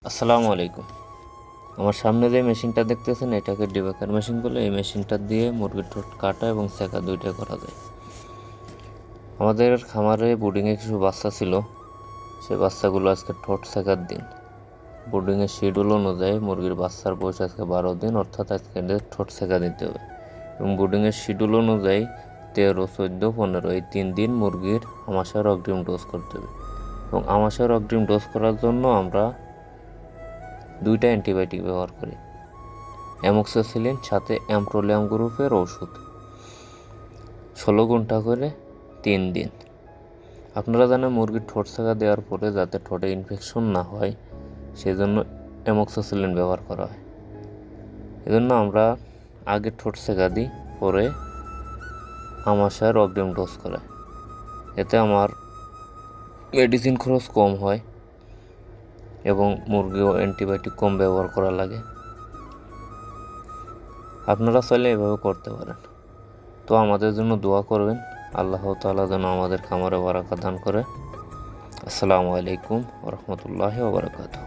আসসালামু আলাইকুম। আমার সামনে যে মেশিনটা দেখতেছেন এটাকে ডিবাকার মেশিন বলে। এই মেশিনটা দিয়ে মুরগির ঠোঁট কাটা এবং সেকা দুইটাই করা যায়। আমাদের খামারে বোর্ডিংয়ে কিছু বাচ্চা ছিল, সেই বাচ্চাগুলো আজকে ঠোঁট সেকার দিন। বোর্ডিংয়ের শিডিউল অনুযায়ী মুরগির বাচ্চার বয়স আজকে 12 দিন, অর্থাৎ আজকে এদের ঠোঁট সেকা দিতে হবে। এবং বোর্ডিংয়ের শিডিউল অনুযায়ী 13, 14, 15 এই 3 দিন মুরগির আমাশয়ের অগ্রিম ডোজ করতে হবে। এবং আমাশয়ের অগ্রিম ডোজ করার জন্য আমরা 2টা অ্যান্টিবায়োটিক ব্যবহার করি, অ্যামোক্সিসিলিন সাথে অ্যামপ্রোলিয়াম গ্রুপের ওষুধ, 16 ঘন্টা করে 3 দিন। আপনারা জানেন মুরগির ঠোঁট সেকা দেওয়ার পরে যাতে ঠোঁটে ইনফেকশন না হয় সেজন্য অ্যামোক্সিসিলিন ব্যবহার করা হয়। এজন্য আমরা আগে ঠোঁট সেকা দিই, পরে আমাশয়ের অগ্রিম ডোজ করাই। এতে আমার মেডিসিন খরচ কম হয় এবং মুরগিও অ্যান্টিবায়োটিক কম ব্যবহার করা লাগে। আপনারা চাইলে এভাবে করতে পারেন। তো আমাদের জন্য দোয়া করবেন, আল্লাহ তাআলা যেন আমাদের খামারে বারাকা দান করে। আসসালামু আলাইকুম ওয়া রাহমাতুল্লাহি ওয়া বারাকাতুহু।